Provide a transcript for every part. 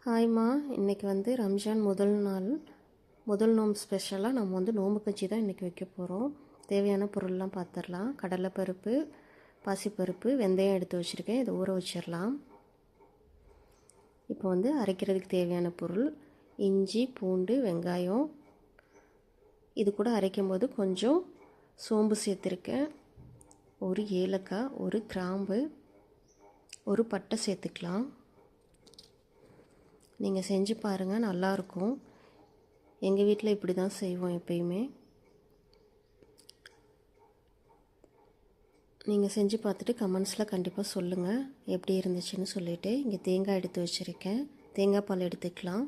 ஹாய்மா, இன்றைக்கி வந்து ரம்ஜான் முதல் நோம்பு ஸ்பெஷலாக நம்ம வந்து நோம்பு கஞ்சி தான் இன்றைக்கி வைக்க போகிறோம். தேவையான பொருள்லாம் பார்த்துடலாம். கடலைப்பருப்பு, பாசிப்பருப்பு, வெந்தயம் எடுத்து வச்சுருக்கேன். இதை ஊற வச்சிடலாம். இப்போ வந்து அரைக்கிறதுக்கு தேவையான பொருள் இஞ்சி, பூண்டு, வெங்காயம். இது கூட அரைக்கும்போது கொஞ்சம் சோம்பு சேர்த்துருக்கேன். ஒரு ஏலக்காய், ஒரு கிராம்பு, ஒரு பட்டை சேர்த்துக்கலாம். நீங்கள் செஞ்சு பாருங்கள், நல்லாயிருக்கும். எங்கள் வீட்டில் இப்படி தான் செய்வோம் எப்பயுமே. நீங்கள் செஞ்சு பார்த்துட்டு கமெண்ட்ஸில் கண்டிப்பாக சொல்லுங்கள் எப்படி இருந்துச்சுன்னு சொல்லிவிட்டு. இங்கே தேங்காய் எடுத்து வச்சுருக்கேன். தேங்காய் பால் எடுத்துக்கலாம்.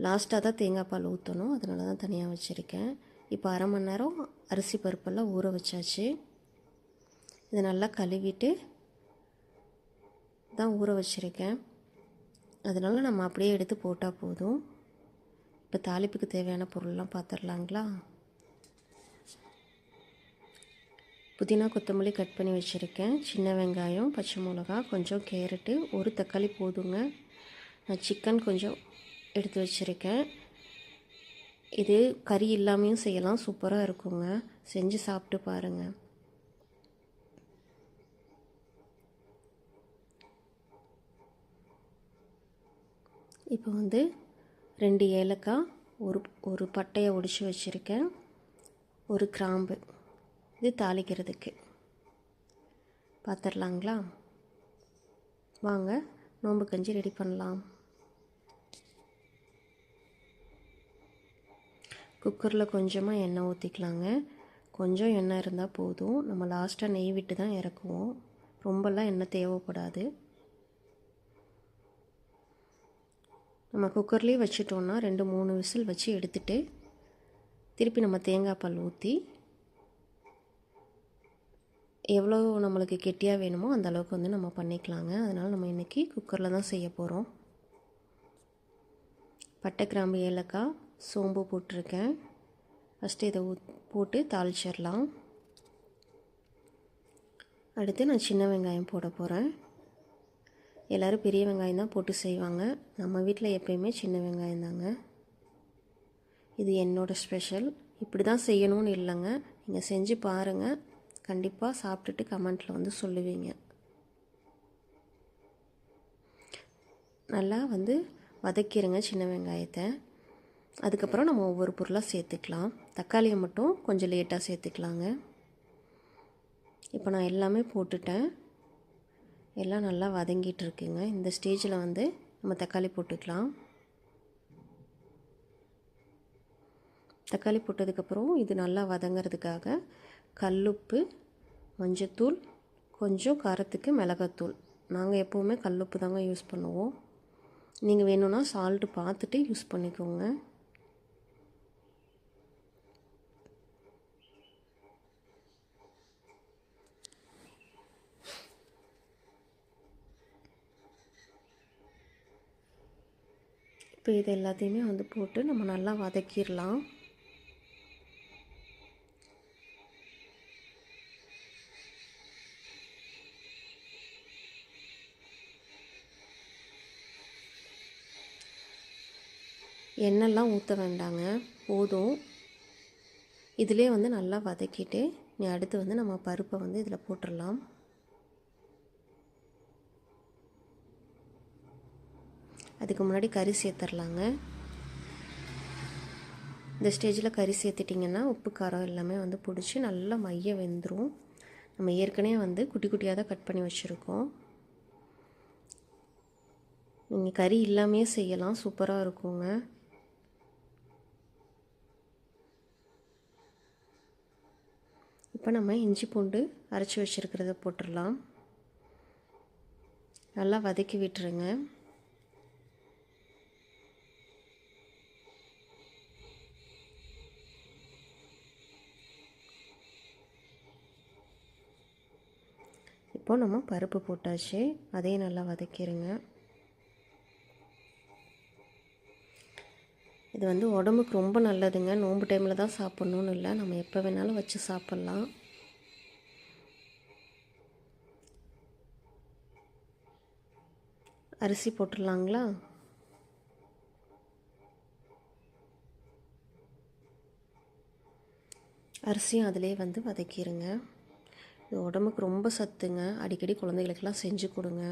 லாஸ்ட்டாக தான் தேங்காய் பால் ஊற்றணும், அதனால தான் தனியாக வச்சுருக்கேன். இப்போ அரை மணி நேரம் அரிசி பருப்பெல்லாம் ஊற வச்சாச்சு. இதை நல்லா கழுவிட்டு தான் ஊற வச்சுருக்கேன். அதனால் நம்ம அப்படியே எடுத்து போட்டால் போதும். இப்போ தாளிப்புக்கு தேவையான பொருள்லாம் பார்த்துடலாங்களா. புதினா, கொத்தமல்லி கட் பண்ணி வச்சுருக்கேன். சின்ன வெங்காயம், பச்சை மிளகா, கொஞ்சம் கேரட்டு, ஒரு தக்காளி போதுங்க. நான் சிக்கன் கொஞ்சம் எடுத்து வச்சுருக்கேன். இது கறி இல்லாமையும் செய்யலாம், சூப்பராக இருக்குங்க. செஞ்சு சாப்பிட்டு பாருங்கள். இப்போ வந்து 2 ஏலக்காய், ஒரு பட்டையை ஒடிச்சு வச்சுருக்கேன், ஒரு கிராம்பு. இது தாளிக்கிறதுக்கு. பார்த்துடலாங்களா. வாங்க நோம்பு கஞ்சி ரெடி பண்ணலாம். குக்கரில் கொஞ்சமாக எண்ணெய் ஊற்றிக்கலாங்க. கொஞ்சம் எண்ணெய் இருந்தால் போதும். நம்ம லாஸ்ட்டாக நெய் விட்டு தான் இறக்குவோம். ரொம்பலாம் எண்ணெய் தேவைப்படாது. நம்ம குக்கர்லேயே வச்சிட்டோன்னா 2-3 விசில் வச்சு எடுத்துகிட்டு திருப்பி நம்ம தேங்காய் பால் ஊற்றி எவ்வளோ நம்மளுக்கு கெட்டியாக வேணுமோ அந்த அளவுக்கு வந்து நம்ம பண்ணிக்கலாங்க. அதனால் நம்ம இன்றைக்கி குக்கரில் தான் செய்ய போகிறோம். பட்டை, கிராம்பு, ஏலக்காய், சோம்பு போட்டிருக்கேன். ஃபஸ்ட்டு இதை போட்டு தாளிச்சிடலாம். அடுத்து நான் சின்ன வெங்காயம் போட போகிறேன். எல்லோரும் பெரிய வெங்காயம் தான் போட்டு செய்வாங்க. நம்ம வீட்டில் எப்போயுமே சின்ன வெங்காயம் தாங்க. இது என்னோடய ஸ்பெஷல். இப்படி தான் செய்யணும்னு இல்லைங்க. நீங்கள் செஞ்சு பாருங்கள், கண்டிப்பாக சாப்பிட்டுட்டு கமெண்ட்டில் வந்து சொல்லுவீங்க. நல்லா வந்து வதக்கிடுங்க சின்ன வெங்காயத்தை. அதுக்கப்புறம் நம்ம ஒவ்வொரு பொருளாக சேர்த்துக்கலாம். தக்காளியை மட்டும் கொஞ்சம் லேட்டாக சேர்த்துக்கலாங்க. இப்போ நான் எல்லாமே போட்டுட்டேன். எல்லாம் நல்லா வதங்கிட்டு இருக்குங்க. இந்த ஸ்டேஜில் வந்து நம்ம தக்காளி போட்டுக்கலாம். தக்காளி போட்டதுக்கப்புறம் இது நல்லா வதங்கிறதுக்காக கல்லுப்பு, மஞ்சத்தூள், கொஞ்சம் காரத்துக்கு மிளகாத்தூள். நாங்கள் எப்போவுமே கல்லுப்பு தாங்க யூஸ் பண்ணுவோம். நீங்கள் வேணும்னா சால்ட்டு பார்த்துட்டு யூஸ் பண்ணிக்கோங்க. இப்போ இது எல்லாத்தையுமே வந்து போட்டு நம்ம நல்லா வதக்கிடலாம். எண்ணெய்லாம் ஊற்ற வேண்டாங்க, போதும். இதிலே வந்து நல்லா வதக்கிட்டு நீ அடுத்து வந்து நம்ம பருப்பை வந்து இதில் போட்டுடலாம். அதுக்கு முன்னாடி கறி சேர்த்துடலாங்க. இந்த ஸ்டேஜில் கறி சேர்த்துட்டிங்கன்னா உப்பு காரம் எல்லாமே வந்து பிடிச்சி நல்லா மைய வெந்துடும். நம்ம ஏற்கனவே வந்து குட்டி குட்டியாக தான் கட் பண்ணி வச்சுருக்கோம். நீங்கள் கறி இல்லாமையே செய்யலாம், சூப்பராக இருக்குங்க. இப்போ நம்ம இஞ்சி பூண்டு அரைச்சி வச்சுருக்கிறத போட்டுடலாம். நல்லா வதக்கி விட்டுருங்க. இப்போ நம்ம பருப்பு போட்டாச்சு, அதையும் நல்லா வதக்கிடுங்க. இது வந்து உடம்புக்கு ரொம்ப நல்லதுங்க. நோன்பு டைமில் தான் சாப்பிட்ணுன்னு இல்லை, நம்ம எப்போ வேணாலும் வச்சு சாப்பிட்லாம். அரிசி போட்டுடலாங்களா. அரிசியும் அதிலே வந்து வதக்கிடுங்க. இது உடம்புக்கு ரொம்ப சத்துங்க. அடிக்கடி குழந்தைகளுக்கெல்லாம் செஞ்சு கொடுங்க.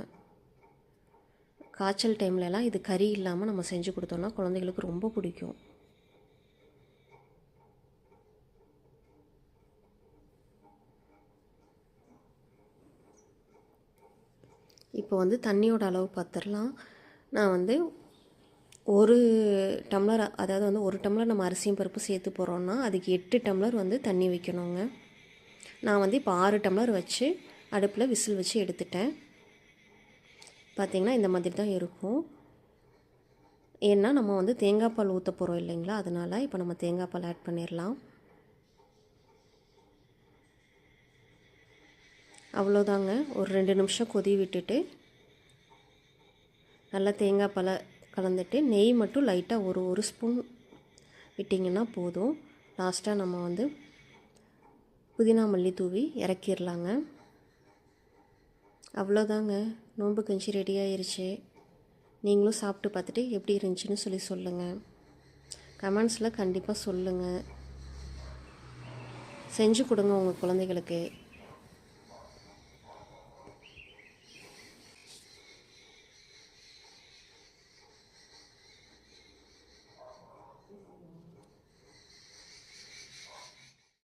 காய்ச்சல் டைம்லலாம் இது கறி இல்லாமல் நம்ம செஞ்சு கொடுத்தோன்னா குழந்தைகளுக்கு ரொம்ப பிடிக்கும். இப்போ வந்து தண்ணியோட அளவு பார்த்துடலாம். நான் வந்து ஒரு டம்ளர், அதாவது வந்து ஒரு டம்ளர் நம்ம அரிசியும் பருப்பு சேர்த்து போகிறோன்னா அதுக்கு 8 டம்ளர் வந்து தண்ணி வைக்கணுங்க. நான் வந்து இப்போ 6 டம்ளர் வச்சு அடுப்பில் விசில் வச்சு எடுத்துட்டேன். பார்த்திங்கன்னா இந்த மாதிரி தான் இருக்கும். ஏன்னா நம்ம வந்து தேங்காய் பால் ஊற்ற போகிறோம் இல்லைங்களா, அதனால் இப்போ நம்ம தேங்காய் பால் ஆட் பண்ணிடலாம். அவ்வளோதாங்க. ஒரு 2 நிமிஷம் கொதி விட்டுட்டு நல்லா தேங்காய் பாலை கலந்துட்டு நெய் மட்டும் லைட்டாக ஒரு ஸ்பூன் விட்டிங்கன்னா போதும். லாஸ்ட்டாக நம்ம வந்து புதினா மல்லி தூவி இறக்கிடலாங்க. அவ்வளோதாங்க, நோன்பு கஞ்சி ரெடி ஆயிருச்சு. நீங்களும் சாப்பிட்டு பார்த்துட்டு எப்படி இருந்துச்சுன்னு சொல்லி சொல்லுங்கள். கமெண்ட்ஸில் கண்டிப்பாக சொல்லுங்கள். செஞ்சு கொடுங்க உங்கள் குழந்தைகளுக்கு.